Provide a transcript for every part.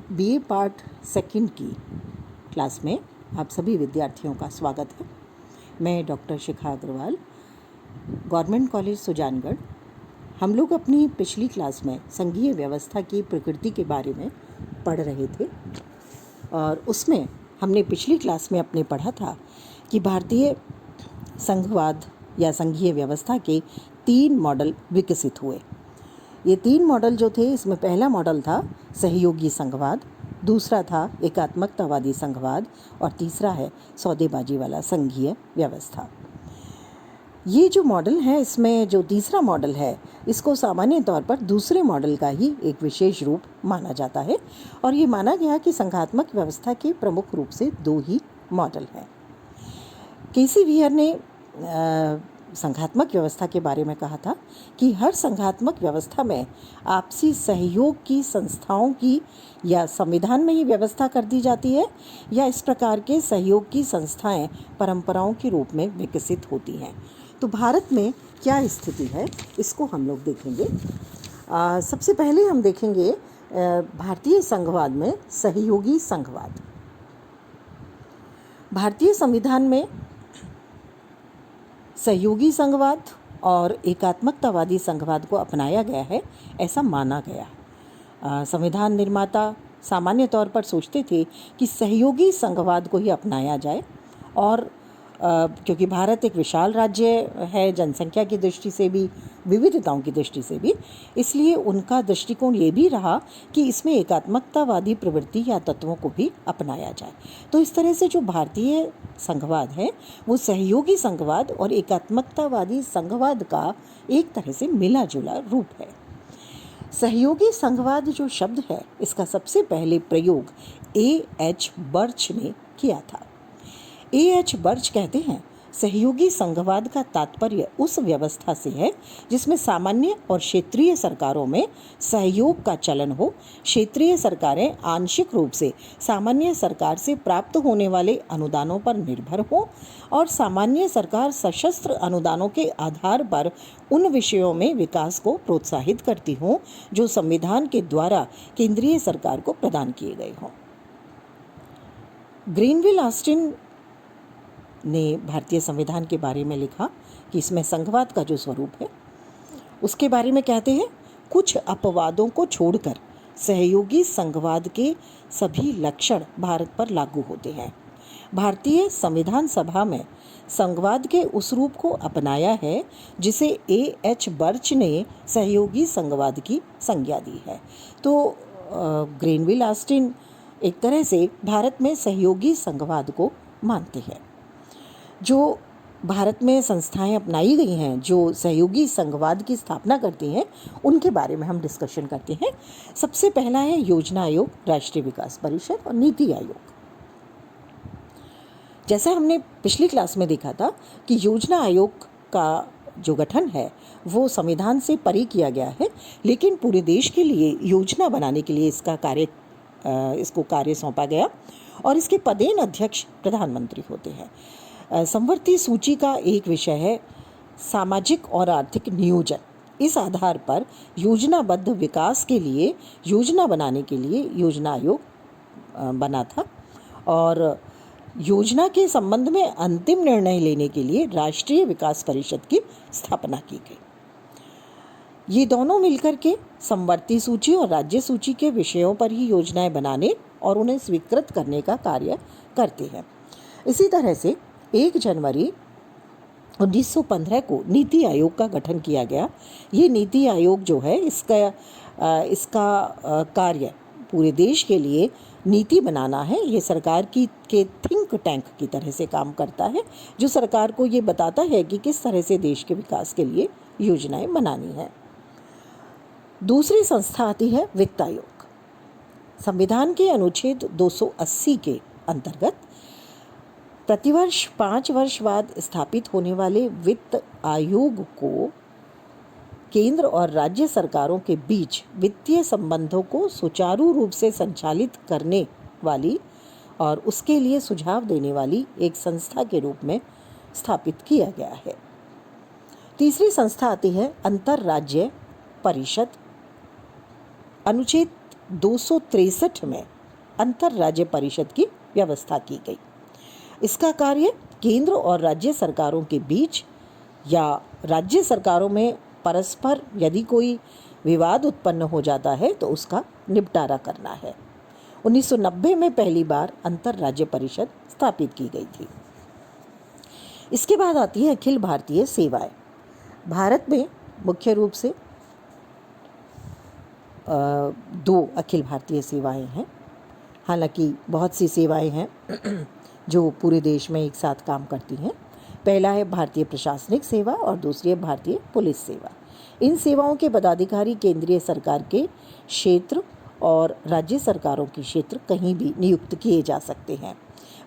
BA part second की class में आप सभी विद्यार्थियों का स्वागत है। मैं डॉक्टर शिखा अग्रवाल, गवर्नमेंट कॉलेज सुजानगढ़। हम लोग अपनी पिछली क्लास में संघीय व्यवस्था की प्रकृति के बारे में पढ़ रहे थे और उसमें हमने पिछली क्लास में अपने पढ़ा था कि भारतीय संघवाद या संघीय व्यवस्था के 3 मॉडल विकसित हुए। ये 3 मॉडल जो थे, इसमें पहला मॉडल था सहयोगी संघवाद, दूसरा था एकात्मकतावादी संघवाद और तीसरा है सौदेबाजी वाला संघीय व्यवस्था। ये जो मॉडल है, इसमें जो तीसरा मॉडल है, इसको सामान्य तौर पर दूसरे मॉडल का ही एक विशेष रूप माना जाता है और ये माना गया कि संघात्मक व्यवस्था के प्रमुख रूप से 2 ही मॉडल हैं। केसी वीयर ने संघात्मक व्यवस्था के बारे में कहा था कि हर संघात्मक व्यवस्था में आपसी सहयोग की संस्थाओं की या संविधान में ही व्यवस्था कर दी जाती है या इस प्रकार के सहयोग की संस्थाएं परंपराओं के रूप में विकसित होती हैं। तो भारत में क्या स्थिति है, इसको हम लोग देखेंगे। सबसे पहले हम देखेंगे भारतीय संघवाद में सहयोगी संघवाद। भारतीय संविधान में सहयोगी संघवाद और एकात्मकतावादी संघवाद को अपनाया गया है, ऐसा माना गया। संविधान निर्माता सामान्य तौर पर सोचते थे कि सहयोगी संघवाद को ही अपनाया जाए और क्योंकि भारत एक विशाल राज्य है, जनसंख्या की दृष्टि से भी, विविधताओं की दृष्टि से भी, इसलिए उनका दृष्टिकोण ये भी रहा कि इसमें एकात्मकतावादी प्रवृत्ति या तत्वों को भी अपनाया जाए। तो इस तरह से जो भारतीय संघवाद है वो सहयोगी संघवाद और एकात्मकतावादी संघवाद का एक तरह से मिला जुला रूप है। सहयोगी संघवाद जो शब्द है, इसका सबसे पहले प्रयोग A.H. बर्च ने किया था। A.H. बर्च कहते हैं, सहयोगी संघवाद का तात्पर्य उस व्यवस्था से है जिसमें सामान्य और क्षेत्रीय सरकारों में सहयोग का चलन हो। क्षेत्रीय सरकारें आंशिक रूप से सामान्य सरकार से प्राप्त होने वाले अनुदानों पर निर्भर हो और सामान्य सरकार सशस्त्र अनुदानों के आधार पर उन विषयों में विकास को प्रोत्साहित करती हो जो संविधान के द्वारा केंद्रीय सरकार को प्रदान किए गए हों। ग्रीनविल ऑस्टिन ने भारतीय संविधान के बारे में लिखा कि इसमें संघवाद का जो स्वरूप है उसके बारे में कहते हैं, कुछ अपवादों को छोड़कर सहयोगी संघवाद के सभी लक्षण भारत पर लागू होते हैं। भारतीय संविधान सभा में संघवाद के उस रूप को अपनाया है जिसे A.H. बर्च ने सहयोगी संघवाद की संज्ञा दी है। तो ग्रीनविल ऑस्टिन एक तरह से भारत में सहयोगी संघवाद को मानते हैं। जो भारत में संस्थाएं अपनाई गई हैं जो सहयोगी संघवाद की स्थापना करती हैं, उनके बारे में हम डिस्कशन करते हैं। सबसे पहला है योजना आयोग, राष्ट्रीय विकास परिषद और नीति आयोग। जैसा हमने पिछली क्लास में देखा था कि योजना आयोग का जो गठन है वो संविधान से परे किया गया है, लेकिन पूरे देश के लिए योजना बनाने के लिए इसको कार्य सौंपा गया और इसके पदेन अध्यक्ष प्रधानमंत्री होते हैं। समवर्ती सूची का एक विषय है सामाजिक और आर्थिक नियोजन। इस आधार पर योजनाबद्ध विकास के लिए योजना बनाने के लिए योजना आयोग बना था और योजना के संबंध में अंतिम निर्णय लेने के लिए राष्ट्रीय विकास परिषद की स्थापना की गई। ये दोनों मिलकर के समवर्ती सूची और राज्य सूची के विषयों पर ही योजनाएं बनाने और उन्हें स्वीकृत करने का कार्य करते हैं। इसी तरह से 1 जनवरी 1915 को नीति आयोग का गठन किया गया। ये नीति आयोग जो है, इसका कार्य पूरे देश के लिए नीति बनाना है। ये सरकार के थिंक टैंक की तरह से काम करता है, जो सरकार को ये बताता है कि किस तरह से देश के विकास के लिए योजनाएं बनानी है। दूसरी संस्था आती है वित्त आयोग। संविधान के अनुच्छेद 280 के अंतर्गत प्रतिवर्ष 5 वर्ष बाद स्थापित होने वाले वित्त आयोग को केंद्र और राज्य सरकारों के बीच वित्तीय संबंधों को सुचारू रूप से संचालित करने वाली और उसके लिए सुझाव देने वाली एक संस्था के रूप में स्थापित किया गया है। तीसरी संस्था आती है अंतर्राज्य परिषद। अनुच्छेद 263 में अंतर राज्य परिषद की व्यवस्था की गई। इसका कार्य केंद्र और राज्य सरकारों के बीच या राज्य सरकारों में परस्पर यदि कोई विवाद उत्पन्न हो जाता है तो उसका निपटारा करना है। 1990 में पहली बार अंतर राज्य परिषद स्थापित की गई थी। इसके बाद आती है अखिल भारतीय सेवाएं। भारत में मुख्य रूप से दो अखिल भारतीय सेवाएं हैं। हालांकि बहुत सी सेवाएं हैं जो पूरे देश में एक साथ काम करती हैं। पहला है भारतीय प्रशासनिक सेवा और दूसरी है भारतीय पुलिस सेवा। इन सेवाओं के पदाधिकारी केंद्रीय सरकार के क्षेत्र और राज्य सरकारों के क्षेत्र कहीं भी नियुक्त किए जा सकते हैं।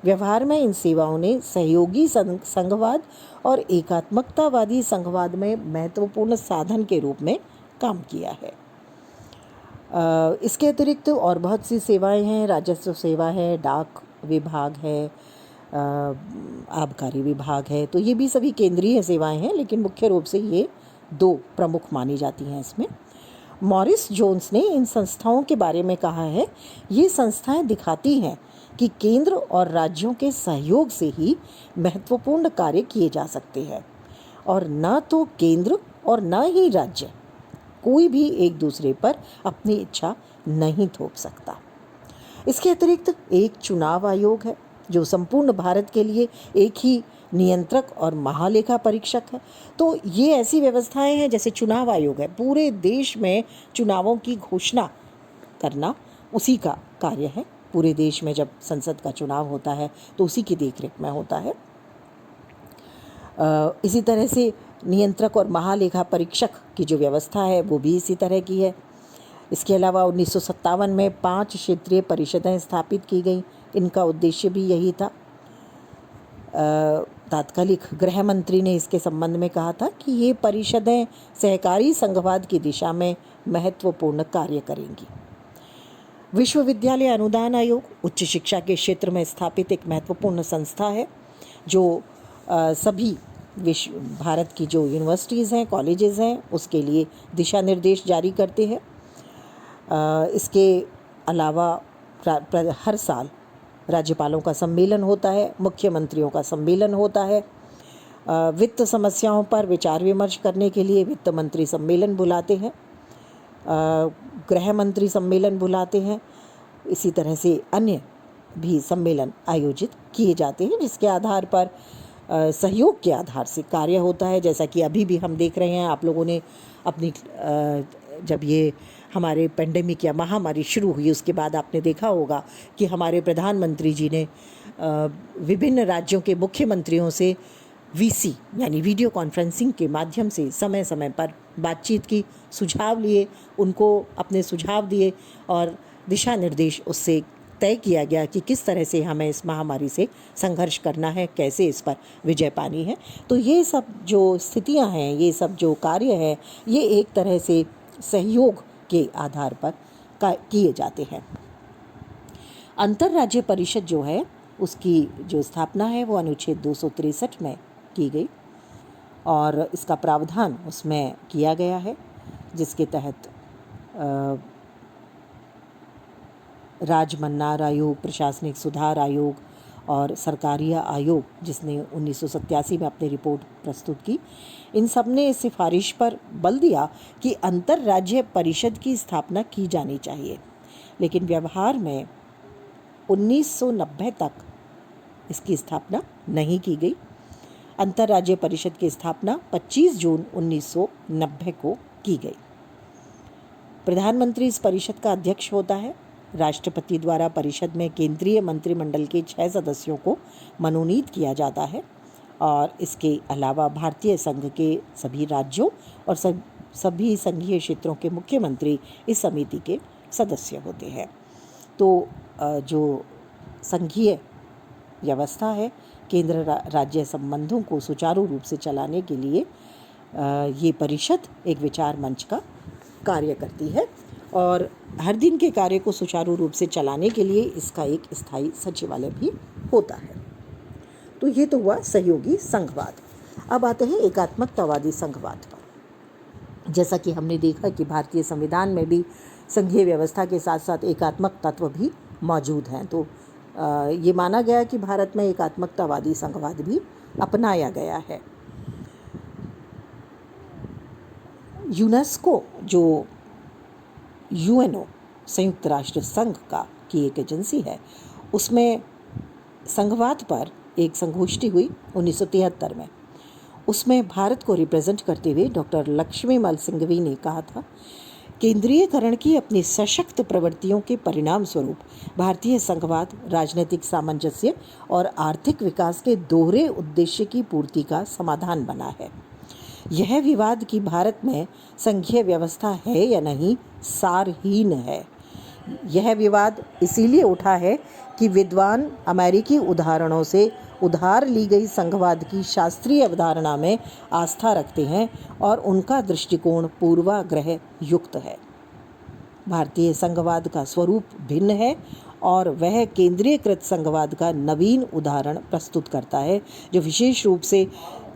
व्यवहार में इन सेवाओं ने सहयोगी संघवाद और एकात्मकतावादी संघवाद में महत्वपूर्ण साधन के रूप में काम किया है। इसके अतिरिक्त और बहुत सी सेवाएं हैं। राजस्व सेवा है, डाक विभाग है, आबकारी विभाग है। तो ये भी सभी केंद्रीय सेवाएं हैं, लेकिन मुख्य रूप से ये दो प्रमुख मानी जाती हैं इसमें। मॉरिस जोन्स ने इन संस्थाओं के बारे में कहा है, ये संस्थाएं दिखाती हैं कि केंद्र और राज्यों के सहयोग से ही महत्वपूर्ण कार्य किए जा सकते हैं और न तो केंद्र और न ही राज्य कोई भी एक दूसरे पर अपनी इच्छा नहीं थोप सकता। इसके अतिरिक्त एक चुनाव आयोग है जो संपूर्ण भारत के लिए एक ही नियंत्रक और महालेखा परीक्षक है। तो ये ऐसी व्यवस्थाएं हैं, जैसे चुनाव आयोग है, पूरे देश में चुनावों की घोषणा करना उसी का कार्य है। पूरे देश में जब संसद का चुनाव होता है तो उसी की देखरेख में होता है। इसी तरह से नियंत्रक और महालेखा परीक्षक की जो व्यवस्था है वो भी इसी तरह की है। इसके अलावा 1957 में 5 क्षेत्रीय परिषदें स्थापित की गई। इनका उद्देश्य भी यही था। तात्कालिक गृह मंत्री ने इसके संबंध में कहा था कि ये परिषदें सहकारी संघवाद की दिशा में महत्वपूर्ण कार्य करेंगी। विश्वविद्यालय अनुदान आयोग उच्च शिक्षा के क्षेत्र में स्थापित एक महत्वपूर्ण संस्था है जो सभी भारत की जो यूनिवर्सिटीज़ हैं, कॉलेजेस हैं, उसके लिए दिशा निर्देश जारी करते हैं। इसके अलावा हर साल राज्यपालों का सम्मेलन होता है, मुख्यमंत्रियों का सम्मेलन होता है। वित्त समस्याओं पर विचार विमर्श करने के लिए वित्त मंत्री सम्मेलन बुलाते हैं, गृह मंत्री सम्मेलन बुलाते हैं। इसी तरह से अन्य भी सम्मेलन आयोजित किए जाते हैं जिसके आधार पर सहयोग के आधार से कार्य होता है। जैसा कि अभी भी हम देख रहे हैं, आप लोगों ने अपनी जब ये हमारे पेंडेमिक या महामारी शुरू हुई उसके बाद आपने देखा होगा कि हमारे प्रधानमंत्री जी ने विभिन्न राज्यों के मुख्यमंत्रियों से वीसी यानी वीडियो कॉन्फ्रेंसिंग के माध्यम से समय समय पर बातचीत की, सुझाव लिए, उनको अपने सुझाव दिए और दिशा निर्देश उससे तय किया गया कि किस तरह से हमें इस महामारी से संघर्ष करना है, कैसे इस पर विजय पानी है। तो ये सब जो स्थितियां हैं, ये सब जो कार्य हैं, ये एक तरह से सहयोग के आधार पर किए जाते हैं। अंतर्राज्य परिषद जो है उसकी जो स्थापना है वो अनुच्छेद 263 में की गई और इसका प्रावधान उसमें किया गया है, जिसके तहत राजमन्नार आयोग, प्रशासनिक सुधार आयोग और सरकारिया आयोग, जिसने 1987 में अपनी रिपोर्ट प्रस्तुत की, इन सब ने इस सिफारिश पर बल दिया कि अंतर्राज्य परिषद की स्थापना की जानी चाहिए। लेकिन व्यवहार में 1990 तक इसकी स्थापना नहीं की गई। अंतर्राज्य परिषद की स्थापना 25 जून 1990 को की गई। प्रधानमंत्री इस परिषद का अध्यक्ष होता है। राष्ट्रपति द्वारा परिषद में केंद्रीय मंत्रिमंडल के 6 सदस्यों को मनोनीत किया जाता है और इसके अलावा भारतीय संघ के सभी राज्यों और सभी संघीय क्षेत्रों के मुख्यमंत्री इस समिति के सदस्य होते हैं। तो जो संघीय व्यवस्था है, केंद्र राज्य संबंधों को सुचारू रूप से चलाने के लिए ये परिषद एक विचार मंच का कार्य करती है और हर दिन के कार्य को सुचारू रूप से चलाने के लिए इसका एक स्थायी सचिवालय भी होता है। तो ये तो हुआ सहयोगी संघवाद। अब आते हैं एकात्मकतावादी संघवाद पर। जैसा कि हमने देखा कि भारतीय संविधान में भी संघीय व्यवस्था के साथ साथ एकात्मक तत्व भी मौजूद हैं। तो ये माना गया कि भारत में एकात्मकतावादी संघवाद भी अपनाया गया है। यूनेस्को जो यूएनओ संयुक्त राष्ट्र संघ की एक एजेंसी है, उसमें संघवाद पर एक संगोष्ठी हुई 1973 में। उसमें भारत को रिप्रेजेंट करते हुए डॉक्टर लक्ष्मीमल सिंघवी ने कहा था, केंद्रीयकरण की अपनी सशक्त प्रवृत्तियों के परिणाम स्वरूप भारतीय संघवाद राजनीतिक सामंजस्य और आर्थिक विकास के दोहरे उद्देश्य की पूर्ति का समाधान बना है। यह विवाद कि भारत में संघीय व्यवस्था है या नहीं सारहीन है। यह विवाद इसीलिए उठा है कि विद्वान अमेरिकी उदाहरणों से उधार ली गई संघवाद की शास्त्रीय अवधारणा में आस्था रखते हैं और उनका दृष्टिकोण पूर्वाग्रह युक्त है। भारतीय संघवाद का स्वरूप भिन्न है और वह केंद्रीयकृत संघवाद का नवीन उदाहरण प्रस्तुत करता है, जो विशेष रूप से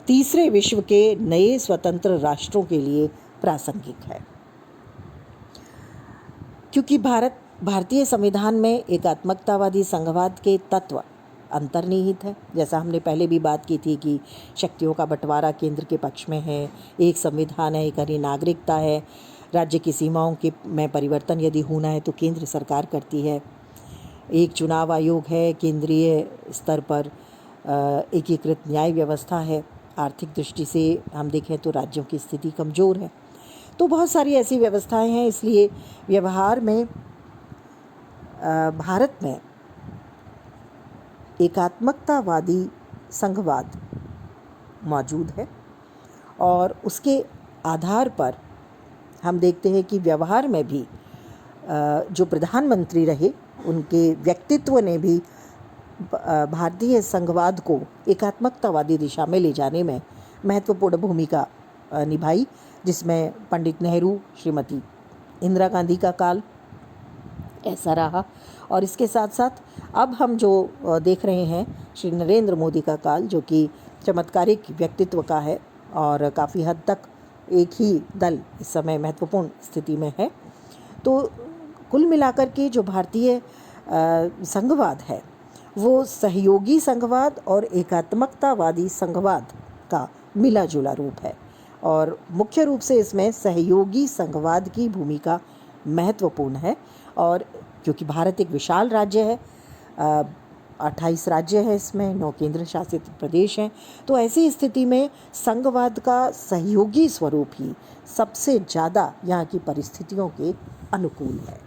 तीसरे विश्व के नए स्वतंत्र राष्ट्रों के लिए प्रासंगिक है। क्योंकि भारतीय संविधान में एकात्मकतावादी संघवाद के तत्व अंतर्निहित है। जैसा हमने पहले भी बात की थी कि शक्तियों का बंटवारा केंद्र के पक्ष में है, एक संविधान है, एक हरी नागरिकता है, राज्य की सीमाओं के में परिवर्तन यदि होना है तो केंद्र सरकार करती है, एक चुनाव आयोग है, केंद्रीय स्तर पर एकीकृत न्याय व्यवस्था है। आर्थिक दृष्टि से हम देखें तो राज्यों की स्थिति कमज़ोर है। तो बहुत सारी ऐसी व्यवस्थाएं हैं, इसलिए व्यवहार में भारत में एकात्मकतावादी संघवाद मौजूद है और उसके आधार पर हम देखते हैं कि व्यवहार में भी जो प्रधानमंत्री रहे उनके व्यक्तित्व ने भी भारतीय संघवाद को एकात्मकतावादी दिशा में ले जाने में महत्वपूर्ण भूमिका निभाई, जिसमें पंडित नेहरू, श्रीमती इंदिरा गांधी का काल ऐसा रहा और इसके साथ साथ अब हम जो देख रहे हैं श्री नरेंद्र मोदी का काल, जो कि चमत्कारिक व्यक्तित्व का है और काफ़ी हद तक एक ही दल इस समय महत्वपूर्ण स्थिति में है। तो कुल मिलाकर के जो भारतीय संघवाद है वो सहयोगी संघवाद और एकात्मकतावादी संघवाद का मिला जुला रूप है और मुख्य रूप से इसमें सहयोगी संघवाद की भूमिका महत्वपूर्ण है। और क्योंकि भारत एक विशाल राज्य है, 28 राज्य है, इसमें 9 केंद्र शासित प्रदेश हैं, तो ऐसी स्थिति में संघवाद का सहयोगी स्वरूप ही सबसे ज़्यादा यहाँ की परिस्थितियों के अनुकूल है।